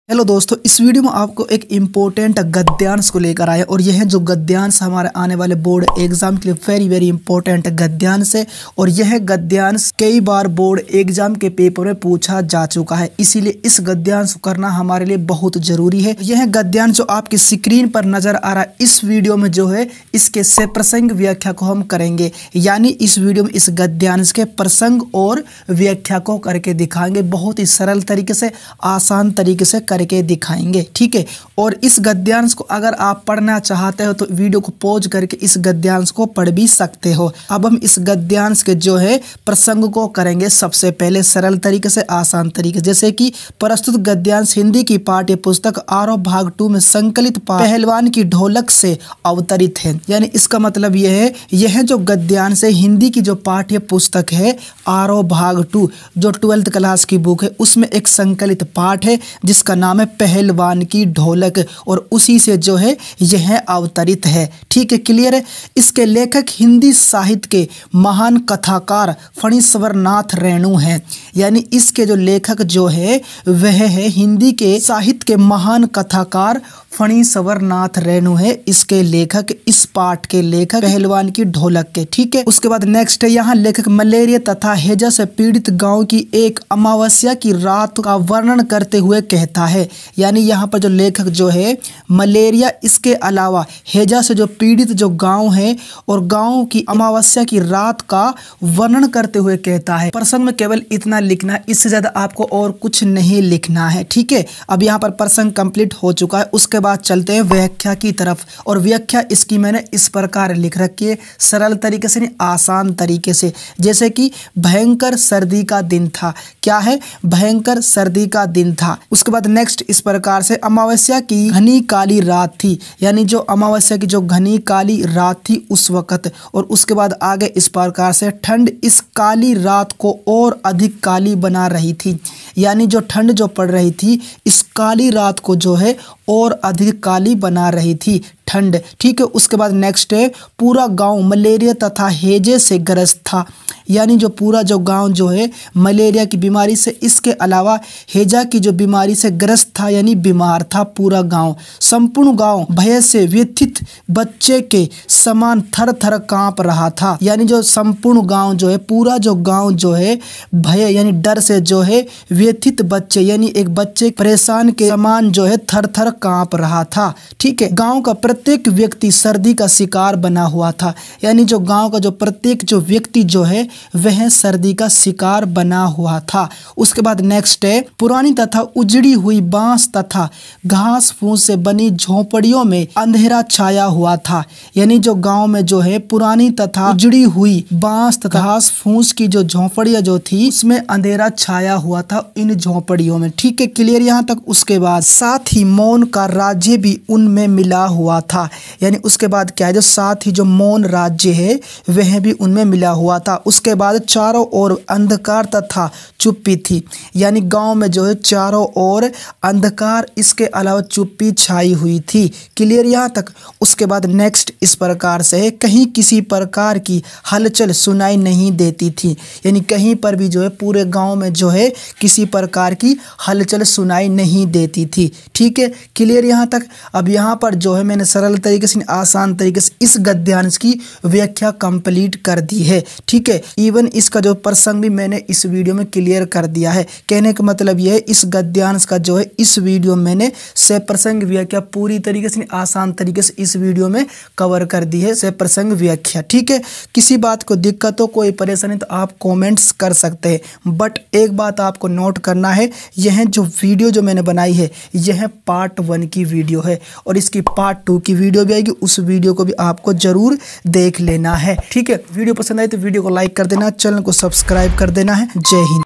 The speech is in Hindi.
हेलो दोस्तों, इस वीडियो में आपको एक इम्पोर्टेंट गद्यांश को लेकर आए और यह जो गद्यांश हमारे आने वाले बोर्ड एग्जाम के लिए वेरी इम्पोर्टेंट गद्यांश है। और यह गद्यांश कई बार बोर्ड एग्जाम के पेपर में पूछा जा चुका है, इसीलिए इस गद्यांश को करना हमारे लिए बहुत जरूरी है। यह गद्यांश जो आपकी स्क्रीन पर नजर आ रहा है, इस वीडियो में जो है इसके से प्रसंग व्याख्या को हम करेंगे, यानी इस वीडियो में इस गद्यांश के प्रसंग और व्याख्या को करके दिखाएंगे। बहुत ही सरल तरीके से, आसान तरीके से करके दिखाएंगे, ठीक है। और इस गद्यांश को अगर आप पढ़ना चाहते हो तो वीडियो को पॉज करके इस गद्यांश को पढ़ भी सकते हो। अब हम इस गद्यांश के जो है प्रसंग को करेंगे सबसे पहले सरल तरीके से, आसान तरीके, जैसे कि प्रस्तुत गद्यांश हिंदी की पाठ्य पुस्तक आरोह भाग 2 में संकलित पहलवान की ढोलक से अवतरित है। यानी इसका मतलब यह है, यह जो गद्यांश है हिंदी की जो पाठ्य पुस्तक है आरोह भाग 2 जो 12th क्लास की बुक है, उसमें एक संकलित पाठ है जिसका नाम है पहलवान की ढोलक, और उसी से जो है यह अवतरित है, ठीक है, क्लियर है। इसके लेखक हिंदी साहित्य के महान कथाकार फणीश्वर नाथ रेणु हैं। यानी इसके जो लेखक जो है वह है हिंदी के साहित्य के महान कथाकार फणीश्वर नाथ रेणु है। इसके लेखक, इस पाठ के लेखक पहलवान की ढोलक के, ठीक है। उसके बाद नेक्स्ट है, यहाँ लेखक मलेरिया तथा हैजा से पीड़ित गांव की एक अमावस्या की रात का वर्णन करते हुए कहता है। यानी यहाँ पर जो लेखक जो है मलेरिया, इसके अलावा हैजा से जो पीड़ित जो गांव है और गांव की अमावस्या की रात का वर्णन करते हुए कहता है। प्रसंग में केवल इतना लिखना है, इससे ज्यादा आपको और कुछ नहीं लिखना है, ठीक है। अब यहाँ पर प्रसंग कंप्लीट हो चुका है। उसके बाद चलते हैं व्याख्या की तरफ, और व्याख्या इसकी मैंने इस प्रकार लिख रखी है, सरल तरीके से नहीं, आसान तरीके से। जैसे कि भयंकर सर्दी का दिन था, क्या है, भयंकर सर्दी का दिन था। उसके बाद नेक्स्ट इस प्रकार से, अमावस्या की घनी काली रात थी, यानी जो अमावस्या की जो घनी काली रात थी उस वक्त। और उसके बाद आगे इस प्रकार से, ठंड इस काली रात को और अधिक काली बना रही थी। यानी जो ठंड जो पड़ रही थी इस काली रात को जो है और अधिक काली बना रही थी ठंड, ठीक है। उसके बाद नेक्स्ट है, पूरा गांव मलेरिया तथा हैजे से ग्रस्त था। यानी जो पूरा जो गांव जो है मलेरिया की बीमारी से, इसके अलावा हैजा की जो बीमारी से ग्रस्त था, यानी बीमार था पूरा गांव। संपूर्ण गांव भय से व्यथित बच्चे के समान थर थर कांप रहा था। यानी जो संपूर्ण गांव जो है, पूरा जो गांव जो है भय यानी डर से जो है व्यथित बच्चे, यानी एक बच्चे परेशान के समान जो है थर थर कांप रहा था, ठीक है। गांव का प्रत्येक व्यक्ति सर्दी का शिकार बना हुआ था। यानी जो गांव का जो प्रत्येक जो व्यक्ति जो है वह सर्दी का शिकार बना हुआ था। उसके बाद नेक्स्ट है, पुरानी तथा उजड़ी हुई बांस तथा घास फूस से बनी झोपड़ियों में अंधेरा छाया हुआ था। यानी जो गांव में जो है पुरानी तथा उजड़ी हुई बांस तथा घास फूस की जो झोपड़ियां जो थी उसमें अंधेरा छाया हुआ था इन झोपड़ियों में, ठीक है, क्लियर यहाँ तक। उसके बाद साथ ही मौन का राज्य भी उनमें मिला हुआ था। यानी उसके बाद क्या है, जो साथ ही जो मौन राज्य है वह भी उनमें मिला हुआ था। उसके बाद चारों ओर अंधकार तथा चुप्पी थी। यानी गांव में जो है चारों ओर अंधकार, इसके अलावा चुप्पी छाई हुई थी, क्लियर यहाँ तक। उसके बाद नेक्स्ट इस प्रकार से है, कहीं किसी प्रकार की हलचल सुनाई नहीं देती थी। यानी कहीं पर भी जो है पूरे गांव में जो है किसी प्रकार की हलचल सुनाई नहीं देती थी, ठीक है, क्लियर यहाँ तक। अब यहाँ पर जो है मैंने सरल तरीके से, आसान तरीके से इस गद्यांश की व्याख्या कंप्लीट कर दी है, ठीक है। इवन इसका जो प्रसंग भी मैंने इस वीडियो में क्लियर कर दिया है। कहने का मतलब यह है, इस गद्यांश का जो है इस वीडियो में मैंने से प्रसंग व्याख्या पूरी तरीके से, आसान तरीके से इस वीडियो में कवर कर दी है, से प्रसंग व्याख्या, ठीक है। किसी बात को दिक्कत हो, कोई परेशानी तो आप कमेंट्स कर सकते हैं, बट एक बात आपको नोट करना है, यह जो वीडियो जो मैंने बनाई है यह पार्ट 1 की वीडियो है और इसकी पार्ट 2 की वीडियो भी आएगी, उस वीडियो को भी आपको जरूर देख लेना है, ठीक है। वीडियो पसंद आए तो वीडियो को लाइक कर देना, चैनल को सब्सक्राइब कर देना है। जय हिंद।